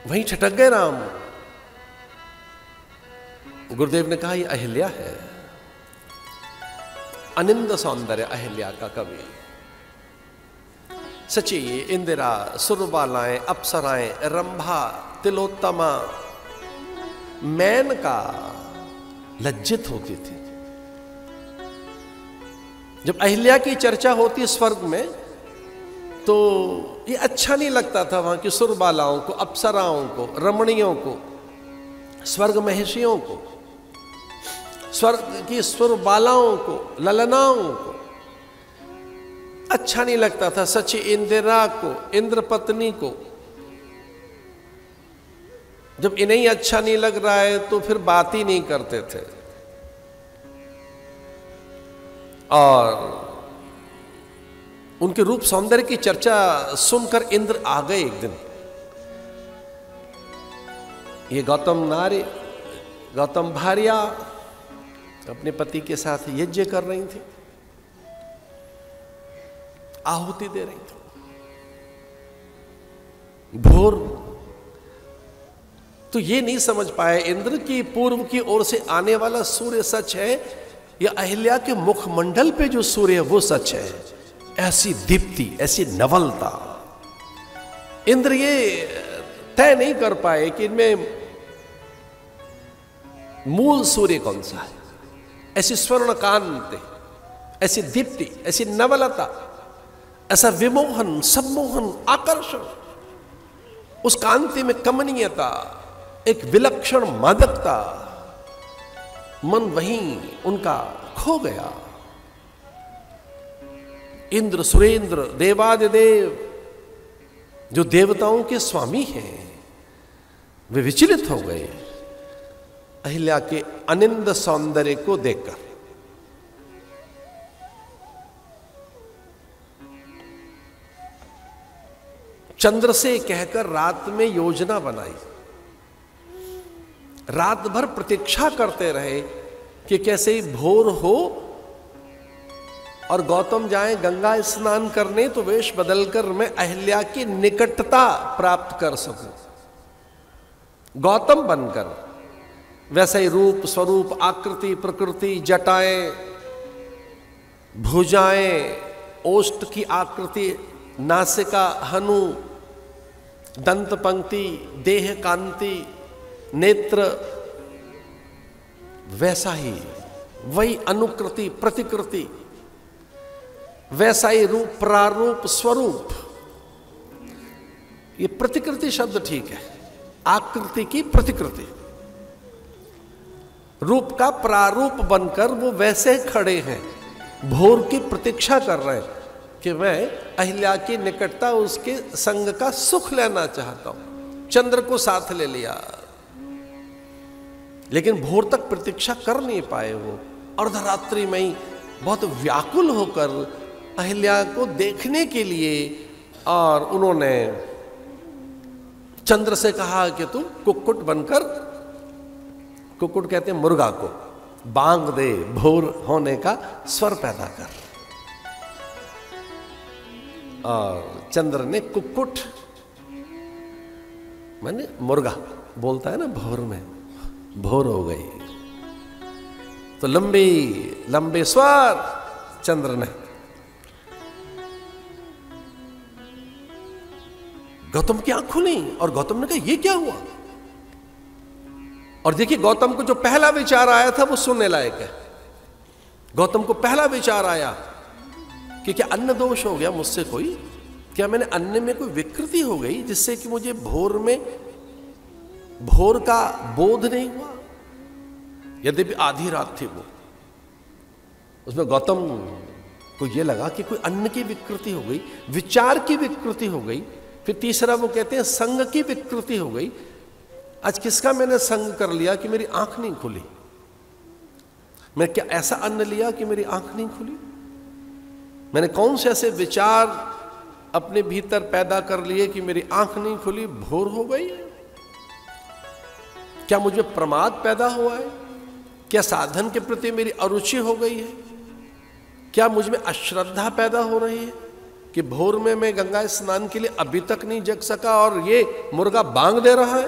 वहीं छटक गए राम। गुरुदेव ने कहा, ये अहिल्या है, अनिंद सौंदर्य अहिल्या का कवि। सची इंदिरा, सुरबालाएं, अप्सराएं, रंभा, तिलोत्तमा, मेनका लज्जित होती थी। जब अहिल्या की चर्चा होती स्वर्ग में तो ये अच्छा नहीं लगता था वहां की सुरबालाओं को, अप्सराओं को, रमणियों को, स्वर्ग महिषियों को, स्वर्ग की सुरबालाओं को, ललनाओं को अच्छा नहीं लगता था। सची इंदिरा को, इंद्रपत्नी को जब इन्हें अच्छा नहीं लग रहा है तो फिर बात ही नहीं करते थे। और उनके रूप सौंदर्य की चर्चा सुनकर इंद्र आ गए एक दिन। ये गौतम नारी, गौतम भार्या अपने पति के साथ यज्ञ कर रही थी, आहुति दे रही थी। भोर तो ये नहीं समझ पाए इंद्र की पूर्व की ओर से आने वाला सूर्य सच है या अहिल्या के मुखमंडल पे जो सूर्य है वो सच है। ऐसी दीप्ति, ऐसी नवलता, इंद्र ये तय नहीं कर पाए कि इनमें मूल सूर्य कौन सा है। ऐसी स्वर्ण कांति, ऐसी दीप्ति, ऐसी नवलता, ऐसा विमोहन, सम्मोहन, आकर्षण, उस कांति में कमनीयता, एक विलक्षण मादकता, मन वहीं उनका खो गया। इंद्र, सुरेंद्र, देवादिदेव जो देवताओं के स्वामी हैं वे विचलित हो गए अहिल्या के अनिंद सौंदर्य को देखकर। चंद्र से कहकर रात में योजना बनाई, रात भर प्रतीक्षा करते रहे कि कैसे ही भोर हो और गौतम जाएं गंगा स्नान करने तो वेश बदलकर मैं अहिल्या की निकटता प्राप्त कर सकूं, गौतम बनकर। वैसे ही रूप, स्वरूप, आकृति, प्रकृति, जटाएं, भुजाएं, ओष्ठ की आकृति, नासिका, हनु, दंत पंक्ति, देह कांति, नेत्र, वैसा ही वही अनुकृति, प्रतिकृति, वैसा ही रूप, प्रारूप, स्वरूप। ये प्रतिकृति शब्द ठीक है, आकृति की प्रतिकृति, रूप का प्रारूप बनकर वो वैसे खड़े हैं, भोर की प्रतीक्षा कर रहे हैं कि मैं अहिल्या की निकटता, उसके संग का सुख लेना चाहता हूं। चंद्र को साथ ले लिया, लेकिन भोर तक प्रतीक्षा कर नहीं पाए। वो अर्धरात्रि में ही बहुत व्याकुल होकर अहिल्या को देखने के लिए, और उन्होंने चंद्र से कहा कि तू कुक्कुट बनकर, कुक्कुट कहते हैं मुर्गा को, बांग दे, भोर होने का स्वर पैदा कर। और चंद्र ने कुक्कुट माने मुर्गा बोलता है ना भोर में, भोर हो गई तो लंबे लंबे स्वर चंद्र ने। गौतम की आंख खुली और गौतम ने कहा ये क्या हुआ। और देखिए गौतम को जो पहला विचार आया था वो सुनने लायक है। गौतम को पहला विचार आया कि क्या अन्न दोष हो गया मुझसे कोई, क्या मैंने अन्न में कोई विकृति हो गई जिससे कि मुझे भोर में भोर का बोध नहीं हुआ। यद्यपि आधी रात थी वो, उसमें गौतम को यह लगा कि कोई अन्न की विकृति हो गई, विचार की विकृति हो गई। फिर तीसरा वो कहते हैं संग की विकृति हो गई। आज किसका मैंने संग कर लिया कि मेरी आंख नहीं खुली। मैं क्या ऐसा अन्न लिया कि मेरी आंख नहीं खुली। मैंने कौन से ऐसे विचार अपने भीतर पैदा कर लिए कि मेरी आंख नहीं खुली, भोर हो गई। क्या मुझे प्रमाद पैदा हुआ है, क्या साधन के प्रति मेरी अरुचि हो गई है, क्या मुझ में अश्रद्धा पैदा हो रही है, कि भोर में मैं गंगा स्नान के लिए अभी तक नहीं जग सका और ये मुर्गा बांग दे रहा है।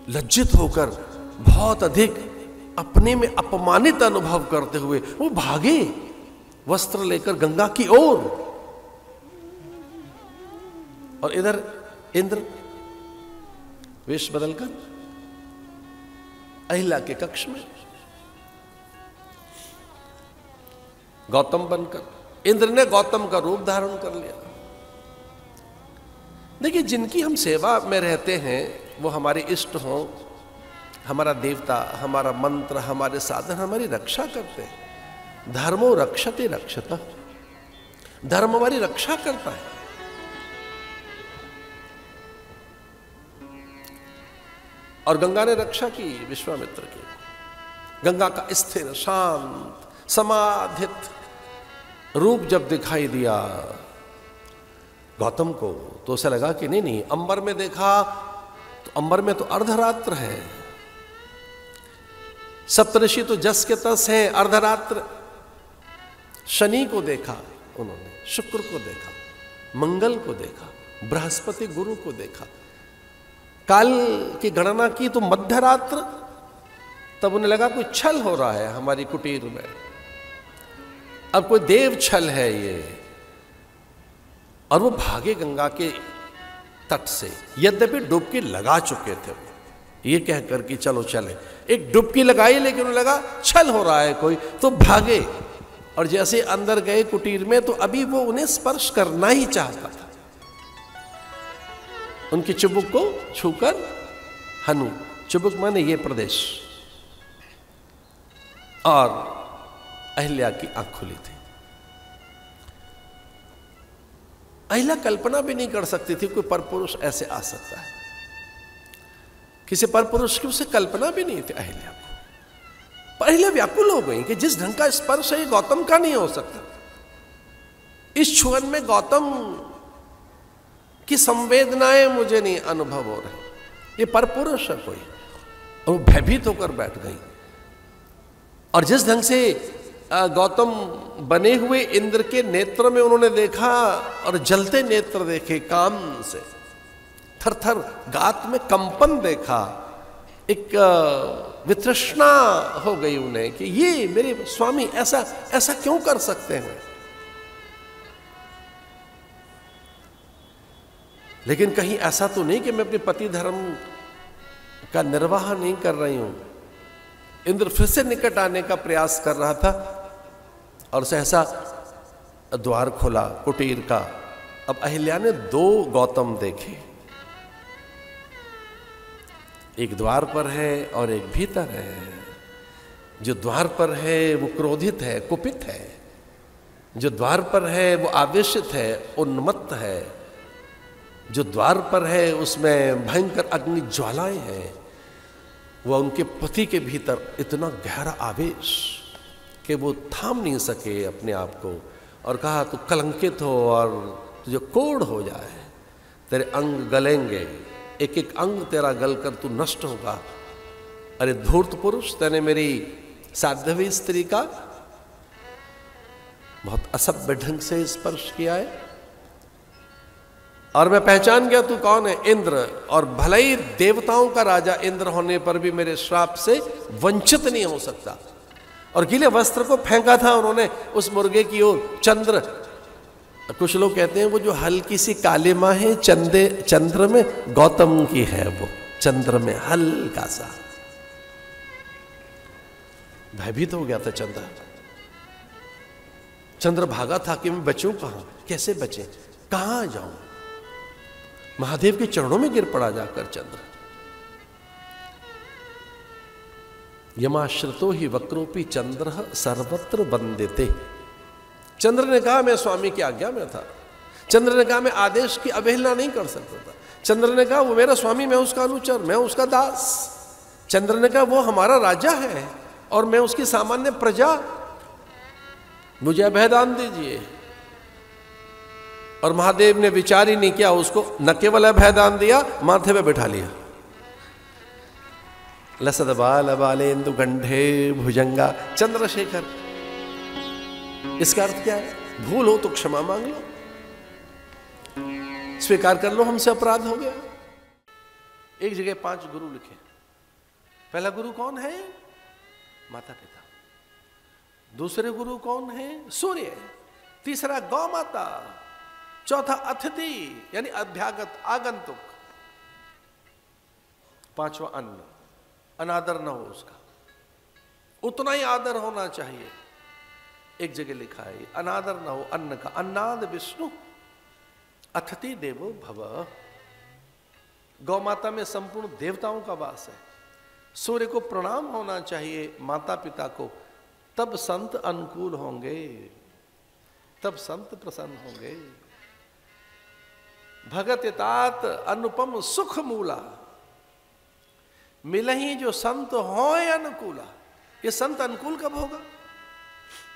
लज्जित होकर बहुत अधिक अपने में अपमानित अनुभव करते हुए वो भागे वस्त्र लेकर गंगा की ओर। और इधर इंद्र वेश बदलकर अहिल्या के कक्ष में गौतम बनकर, इंद्र ने गौतम का रूप धारण कर लिया। देखिए, जिनकी हम सेवा में रहते हैं वो हमारे इष्ट हों, हमारा देवता, हमारा मंत्र, हमारे साधन हमारी रक्षा करते हैं। धर्मो रक्षते रक्षतः, धर्म हमारी रक्षा करता है। और गंगा ने रक्षा की विश्वामित्र की। गंगा का स्थिर, शांत, समाधित रूप जब दिखाई दिया गौतम को तो उसे लगा कि नहीं, अंबर में देखा तो अंबर में तो अर्धरात्र है। सप्तऋषि तो जस के तस हैं, अर्धरात्र। शनि को देखा उन्होंने, शुक्र को देखा, मंगल को देखा, बृहस्पति गुरु को देखा, काल की गणना की तो मध्यरात्र। तब उन्हें लगा कोई छल हो रहा है हमारी कुटीर में, अब कोई देव छल है ये। और वो भागे गंगा के तट से, यद्यपि डुबकी लगा चुके थे ये कहकर कि चलो चले। एक डुबकी लगाई लेकिन उन्हें लगा छल हो रहा है कोई, तो भागे। और जैसे अंदर गए कुटीर में तो अभी वो उन्हें स्पर्श करना ही चाहता था। उनकी चुबुक को छूकर, हनु चुबुक माने ये प्रदेश, और अहिल्या की आंख खुली थी। अहिल्या कल्पना भी नहीं कर सकती थी कोई परपुरुष ऐसे आ सकता है। किसी परपुरुष की उसे कल्पना भी नहीं थी अहिल्या को। पर अहिल्या व्याकुल हो गई कि जिस ढंग का स्पर्श है ये गौतम का नहीं हो सकता। इस छुअन में गौतम की संवेदनाएं मुझे नहीं अनुभव हो रही, ये परपुरुष है कोई। और वो भयभीत होकर बैठ गई। और जिस ढंग से गौतम बने हुए इंद्र के नेत्र में उन्होंने देखा और जलते नेत्र देखे, काम से थर-थर गात में कंपन देखा, एक वितृष्णा हो गई उन्हें कि ये मेरे स्वामी ऐसा ऐसा क्यों कर सकते हैं। लेकिन कहीं ऐसा तो नहीं कि मैं अपने पति धर्म का निर्वाह नहीं कर रही हूं। इंद्र फिर से निकट आने का प्रयास कर रहा था और सहसा द्वार खोला कुटीर का। अब अहिल्या ने दो गौतम देखे, एक द्वार पर है और एक भीतर है। जो द्वार पर है वो क्रोधित है, कुपित है। जो द्वार पर है वो आवेशित है, उन्मत्त है। जो द्वार पर है उसमें भयंकर अग्नि ज्वालाएं हैं। वह उनके पति के भीतर इतना गहरा आवेश कि वो थाम नहीं सके अपने आप को, और कहा तू कलंकित हो और तुझे कोढ़ हो जाए, तेरे अंग गलेंगे, एक एक अंग तेरा गलकर तू नष्ट होगा। अरे धूर्त पुरुष, तूने मेरी साध्वी स्त्री का बहुत असभ्य ढंग से स्पर्श किया है और मैं पहचान गया तू कौन है, इंद्र। और भले ही देवताओं का राजा इंद्र होने पर भी मेरे श्राप से वंचित नहीं हो सकता। और गीले वस्त्र को फेंका था उन्होंने उस मुर्गे की ओर। चंद्र, कुछ लोग कहते हैं वो जो हल्की सी कालिमा है चंद्र में, गौतम की है वो, चंद्र में हल्का सा। भयभीत हो गया था चंद्र। चंद्र भागा था कि मैं बचूं कहां, कैसे बचे, कहां जाऊं। महादेव के चरणों में गिर पड़ा जाकर चंद्र। यमाश्रितो ही वक्रोपी चंद्र सर्वत्र वंदिते। चंद्र ने कहा मैं स्वामी की आज्ञा में था। चंद्र ने कहा मैं आदेश की अवहेलना नहीं कर सकता था। चंद्र ने कहा वो मेरा स्वामी, मैं उसका अनुचर, मैं उसका दास। चंद्र ने कहा वो हमारा राजा है और मैं उसकी सामान्य प्रजा, मुझे अभयदान दीजिए। और महादेव ने विचार ही नहीं किया, उसको न केवल अभयदान दिया, माथे पे बिठा लिया। लसद बाल बालेन्दु गंढे भुजंगा चंद्रशेखर। इसका अर्थ क्या है? भूल हो तो क्षमा मांग लो, स्वीकार कर लो हमसे अपराध हो गया। एक जगह 5 गुरु लिखे। पहला गुरु कौन है? माता पिता। दूसरे गुरु कौन है? सूर्य। तीसरा गौ माता। चौथा अतिथि यानी अभ्यागत आगंतुक। 5वां अन्न, अनादर न हो उसका, उतना ही आदर होना चाहिए। एक जगह लिखा है अनादर न हो अन्न का। अन्नाद विष्णु अतिथि देवो भव। गौ माता में संपूर्ण देवताओं का वास है। सूर्य को प्रणाम होना चाहिए, माता पिता को, तब संत अनुकूल होंगे, तब संत प्रसन्न होंगे। भगत तात अनुपम सुख मूला, मिलही जो संत होय अनुकूला। ये संत अनुकूल कब होगा?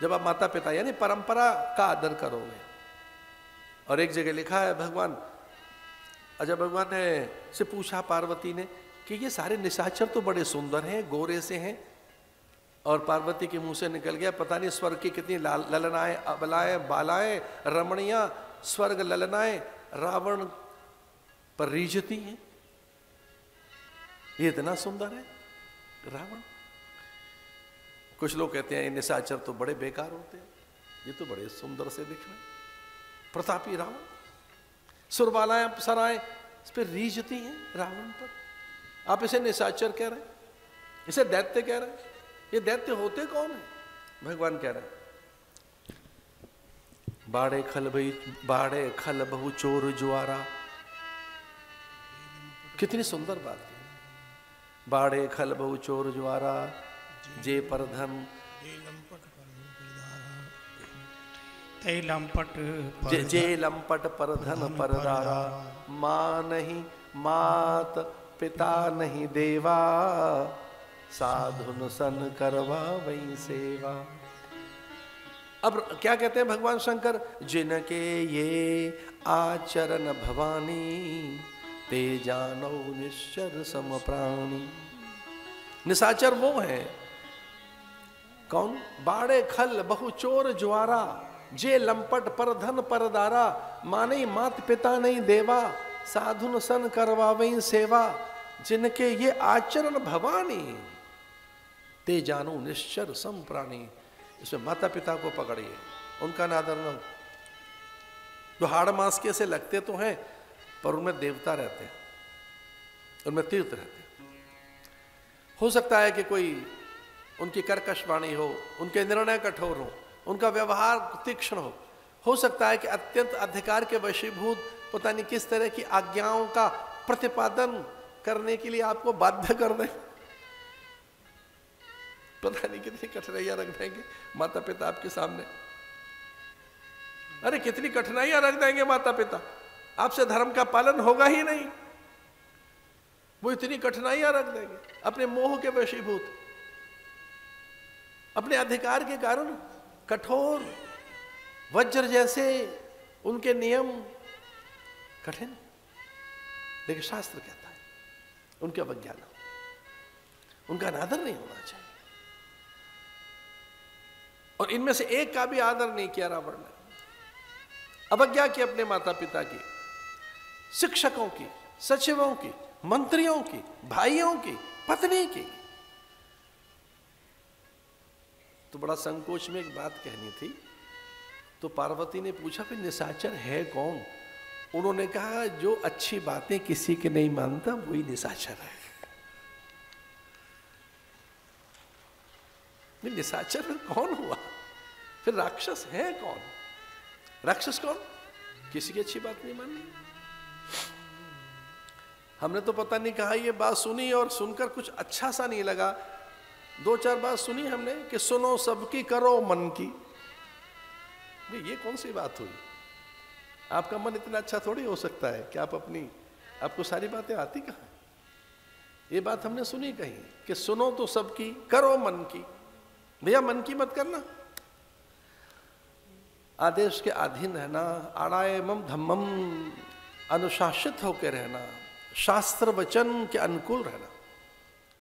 जब आप माता पिता यानी परंपरा का आदर करोगे। और एक जगह लिखा है भगवान, जब भगवान ने से पूछा पार्वती ने कि ये सारे निशाचर तो बड़े सुंदर हैं, गोरे से हैं, और पार्वती के मुंह से निकल गया पता नहीं स्वर्ग की कितनी ललनाएं, अबलाएं, बालाएं, रमणियां, स्वर्ग ललनाएं रावण पर रीझती हैं। ये इतना सुंदर है रावण। कुछ लोग कहते हैं ये निशाचर तो बड़े बेकार होते हैं, ये तो बड़े सुंदर से दिख रहे हैं। प्रतापी रावण, सुरबालाएं अप्सराएं इस पर रीझती हैं रावण पर। आप इसे निशाचर कह रहे हैं, इसे दैत्य कह रहे हैं। ये दैत्य होते कौन है? भगवान कह रहे हैं बाड़े खल बहु चोर जुआरा। कितनी सुंदर बात है। बाड़े खल बहु चोर जुआरा, जे पर धन जे लंपट पर धन परदारा। माँ नहीं मात पिता नहीं देवा, साधुन सन करवा वही सेवा। अब क्या कहते हैं भगवान शंकर? जिनके ये आचरण भवानी, ते जानो निश्चर सम प्राणी। निशाचर वो है कौन? बाड़े खल बहु चोर ज्वारा, जे लंपट पर धन परदारा। माने मात पिता नहीं देवा, साधुन सन करवावई सेवा। जिनके ये आचरण भवानी, ते जानो निश्चर सम प्राणी। इसमें माता पिता को पकड़िए, उनका नादर न। जो हाड़ मांस के से लगते तो हैं, पर उनमें देवता रहते हैं, उनमें तीर्थ रहते हैं। हो सकता है कि कोई उनकी कर्कश वाणी हो, उनके निर्णय कठोर हो, उनका व्यवहार तीक्ष्ण हो सकता है कि अत्यंत अधिकार के वशीभूत पता नहीं किस तरह की आज्ञाओं का प्रतिपादन करने के लिए आपको बाध्य कर दें। पता नहीं कितनी कठिनाइयां रख देंगे माता पिता आपके सामने। अरे कितनी कठिनाइयां रख देंगे माता पिता, आपसे धर्म का पालन होगा ही नहीं। वो इतनी कठिनाइयां रख देंगे अपने मोह के वशीभूत, अपने अधिकार के कारण कठोर वज्र जैसे उनके नियम कठिन। लेकिन शास्त्र कहता है उनके अवज्ञा न, उनका अनादर नहीं होना चाहिए। और इनमें से एक का भी आदर नहीं किया रावण ने। अवज्ञा की अपने माता पिता की, शिक्षकों की, सचिवों की, मंत्रियों की, भाइयों की, पत्नी की। तो बड़ा संकोच में एक बात कहनी थी, तो पार्वती ने पूछा फिर निशाचर है कौन? उन्होंने कहा जो अच्छी बातें किसी की नहीं मानता वही निशाचर है। निशाचर कौन हुआ? फिर राक्षस है कौन? राक्षस कौन? किसी की अच्छी बात नहीं माननी। हमने तो पता नहीं कहा ये बात सुनी और सुनकर कुछ अच्छा सा नहीं लगा। 2-4 बात सुनी हमने कि सुनो सबकी करो मन की। ये कौन सी बात हुई? आपका मन इतना अच्छा थोड़ी हो सकता है कि आपको सारी बातें आती कहाँ? ये बात हमने सुनी कहीं कि सुनो तो सबकी करो मन की। भैया मन की मत करना, आदेश के अधीन रहना, आड़ायमम धम्मम अनुशासित होकर रहना, शास्त्र वचन के अनुकूल रहना।